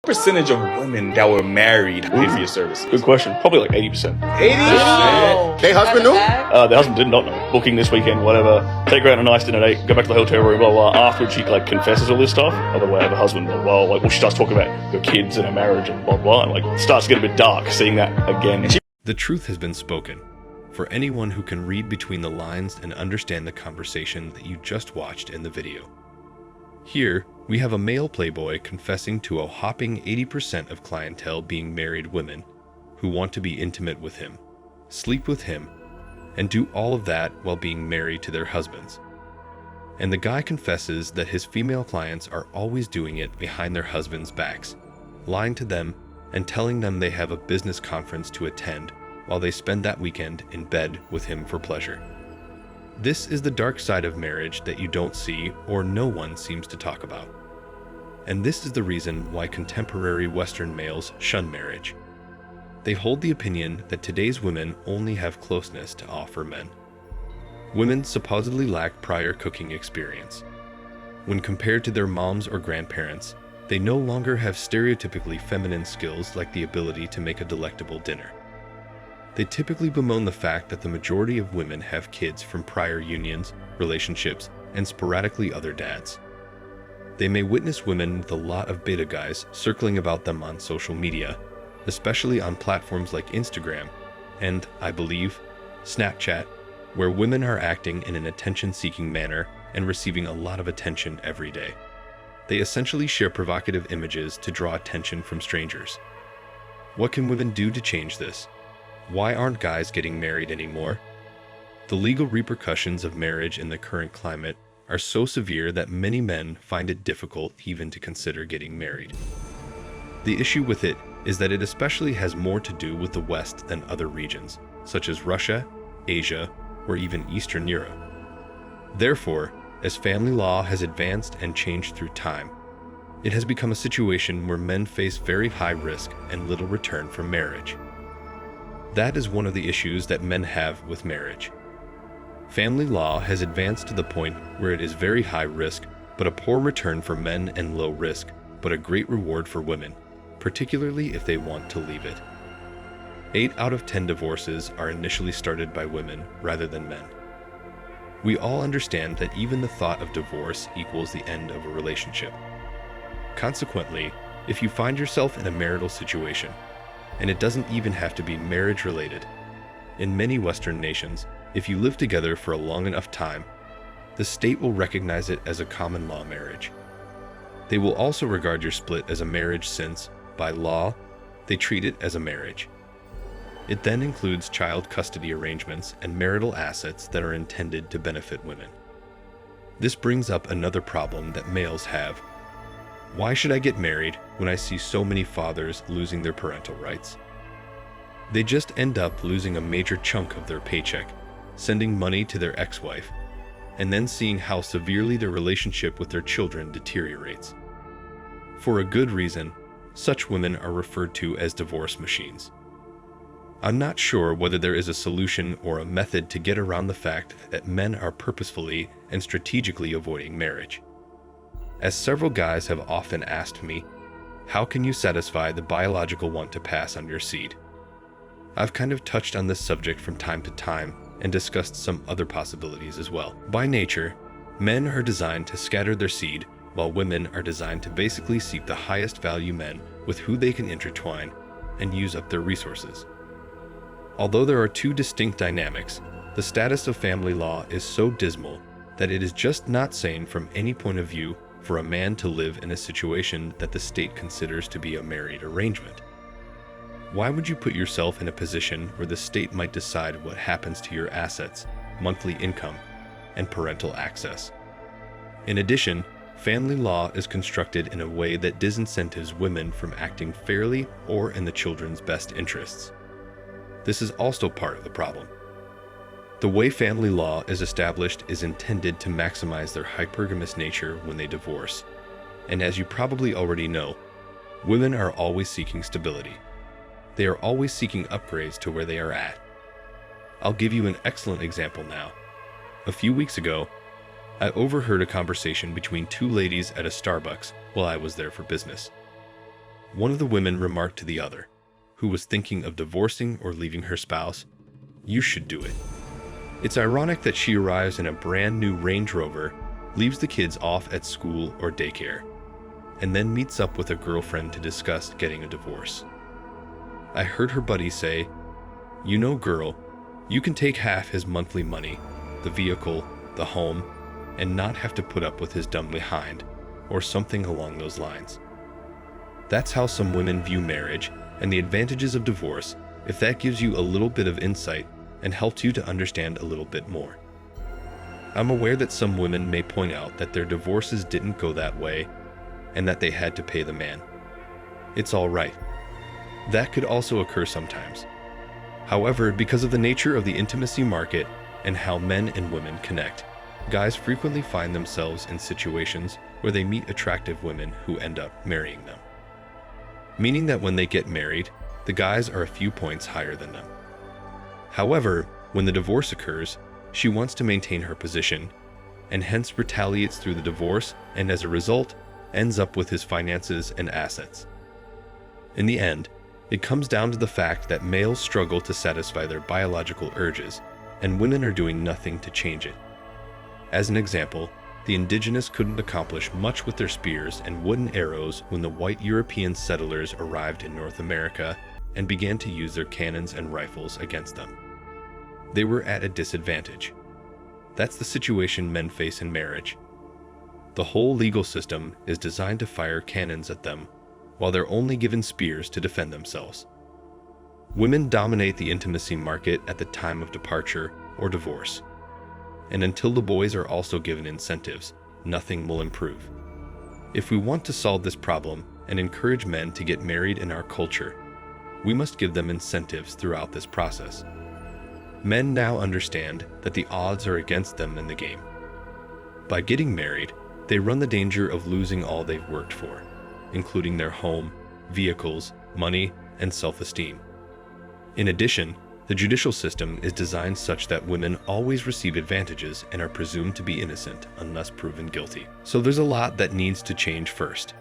percentage of women that were married paid for your service? Good question. Probably like 80%. 80%? They husband knew? The husband did not know. Booking this weekend, whatever. Take her out on a nice dinner date, go back to the hotel room, blah, blah, blah. Afterwards, she like confesses all this stuff. By the way, the husband, blah, blah, blah. Like, well, she starts talking about her kids and her marriage and blah, blah. And like, starts to get a bit dark seeing that again. The truth has been spoken. For anyone who can read between the lines and understand the conversation that you just watched in the video. Here, we have a male playboy confessing to a whopping 80% of clientele being married women who want to be intimate with him, sleep with him, and do all of that while being married to their husbands. And the guy confesses that his female clients are always doing it behind their husbands' backs, lying to them and telling them they have a business conference to attend while they spend that weekend in bed with him for pleasure. This is the dark side of marriage that you don't see or no one seems to talk about. And this is the reason why contemporary Western males shun marriage. They hold the opinion that today's women only have closeness to offer men. Women supposedly lack prior cooking experience. When compared to their moms or grandparents, they no longer have stereotypically feminine skills like the ability to make a delectable dinner. They typically bemoan the fact that the majority of women have kids from prior unions, relationships, and sporadically other dads. They may witness women with a lot of beta guys circling about them on social media, especially on platforms like Instagram and, I believe, Snapchat, where women are acting in an attention-seeking manner and receiving a lot of attention every day. They essentially share provocative images to draw attention from strangers. What can women do to change this? Why aren't guys getting married anymore? The legal repercussions of marriage in the current climate are so severe that many men find it difficult even to consider getting married. The issue with it is that it especially has more to do with the West than other regions, such as Russia, Asia, or even Eastern Europe. Therefore, as family law has advanced and changed through time, it has become a situation where men face very high risk and little return from marriage. That is one of the issues that men have with marriage. Family law has advanced to the point where it is very high risk, but a poor return for men, and low risk, but a great reward for women, particularly if they want to leave it. 8 out of 10 divorces are initially started by women rather than men. We all understand that even the thought of divorce equals the end of a relationship. Consequently, if you find yourself in a marital situation, and it doesn't even have to be marriage related, in many Western nations, if you live together for a long enough time, the state will recognize it as a common law marriage. They will also regard your split as a marriage since, by law, they treat it as a marriage. It then includes child custody arrangements and marital assets that are intended to benefit women. This brings up another problem that males have. Why should I get married when I see so many fathers losing their parental rights? They just end up losing a major chunk of their paycheck, sending money to their ex-wife, and then seeing how severely their relationship with their children deteriorates. For a good reason, such women are referred to as divorce machines. I'm not sure whether there is a solution or a method to get around the fact that men are purposefully and strategically avoiding marriage. As several guys have often asked me, how can you satisfy the biological want to pass on your seed? I've kind of touched on this subject from time to time and discussed some other possibilities as well. By nature, men are designed to scatter their seed, while women are designed to basically seek the highest value men with who they can intertwine and use up their resources. Although there are two distinct dynamics, the status of family law is so dismal that it is just not sane from any point of view for a man to live in a situation that the state considers to be a married arrangement. Why would you put yourself in a position where the state might decide what happens to your assets, monthly income, and parental access? In addition, family law is constructed in a way that disincentives women from acting fairly or in the children's best interests. This is also part of the problem. The way family law is established is intended to maximize their hypergamous nature when they divorce. And as you probably already know, women are always seeking stability. They are always seeking upgrades to where they are at. I'll give you an excellent example now. A few weeks ago, I overheard a conversation between two ladies at a Starbucks while I was there for business. One of the women remarked to the other, who was thinking of divorcing or leaving her spouse, "You should do it." It's ironic that she arrives in a brand new Range Rover, leaves the kids off at school or daycare, and then meets up with a girlfriend to discuss getting a divorce. I heard her buddy say, "You know, girl, you can take half his monthly money, the vehicle, the home, and not have to put up with his dumb behind," or something along those lines. That's how some women view marriage and the advantages of divorce, if that gives you a little bit of insight and helps you to understand a little bit more. I'm aware that some women may point out that their divorces didn't go that way and that they had to pay the man. It's all right. That could also occur sometimes. However, because of the nature of the intimacy market and how men and women connect, guys frequently find themselves in situations where they meet attractive women who end up marrying them. Meaning that when they get married, the guys are a few points higher than them. However, when the divorce occurs, she wants to maintain her position, and hence retaliates through the divorce, and as a result, ends up with his finances and assets. In the end, it comes down to the fact that males struggle to satisfy their biological urges, and women are doing nothing to change it. As an example, the indigenous couldn't accomplish much with their spears and wooden arrows when the white European settlers arrived in North America and began to use their cannons and rifles against them. They were at a disadvantage. That's the situation men face in marriage. The whole legal system is designed to fire cannons at them, while they're only given spears to defend themselves. Women dominate the intimacy market at the time of departure or divorce. And until the boys are also given incentives, nothing will improve. If we want to solve this problem and encourage men to get married in our culture, we must give them incentives throughout this process. Men now understand that the odds are against them in the game. By getting married, they run the danger of losing all they've worked for, including their home, vehicles, money, and self-esteem. In addition, the judicial system is designed such that women always receive advantages and are presumed to be innocent unless proven guilty. So there's a lot that needs to change first.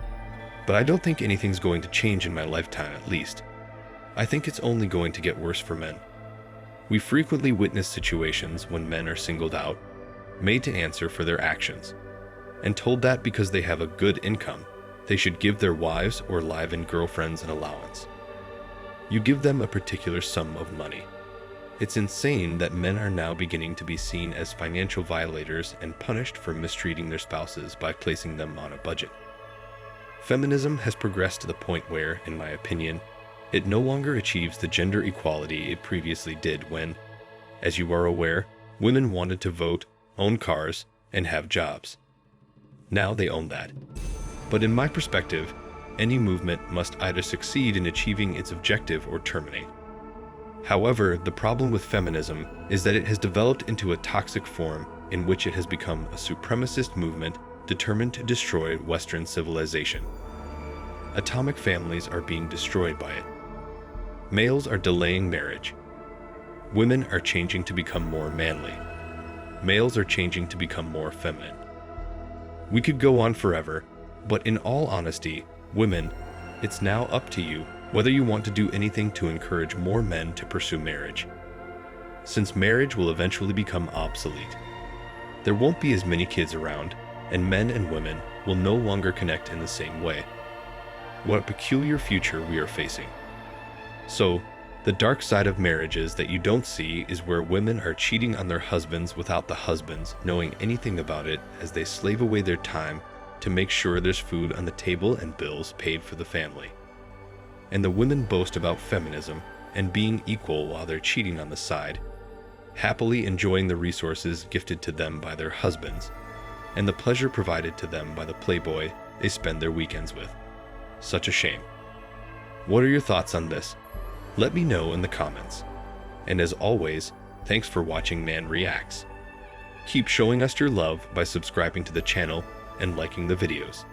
But I don't think anything's going to change in my lifetime, at least. I think it's only going to get worse for men. We frequently witness situations when men are singled out, made to answer for their actions, and told that because they have a good income, they should give their wives or live-in girlfriends an allowance. You give them a particular sum of money. It's insane that men are now beginning to be seen as financial violators and punished for mistreating their spouses by placing them on a budget. Feminism has progressed to the point where, in my opinion, it no longer achieves the gender equality it previously did when, as you are aware, women wanted to vote, own cars, and have jobs. Now they own that. But in my perspective, any movement must either succeed in achieving its objective or terminate. However, the problem with feminism is that it has developed into a toxic form in which it has become a supremacist movement determined to destroy Western civilization. Atomic families are being destroyed by it. Males are delaying marriage. Women are changing to become more manly. Males are changing to become more feminine. We could go on forever, but in all honesty, women, it's now up to you whether you want to do anything to encourage more men to pursue marriage. Since marriage will eventually become obsolete, there won't be as many kids around, and men and women will no longer connect in the same way. What a peculiar future we are facing. So, the dark side of marriages that you don't see is where women are cheating on their husbands without the husbands knowing anything about it, as they slave away their time to make sure there's food on the table and bills paid for the family. And the women boast about feminism and being equal while they're cheating on the side, happily enjoying the resources gifted to them by their husbands, and the pleasure provided to them by the playboy they spend their weekends with. Such a shame. What are your thoughts on this? Let me know in the comments. And as always, thanks for watching Man Reacts. Keep showing us your love by subscribing to the channel and liking the videos.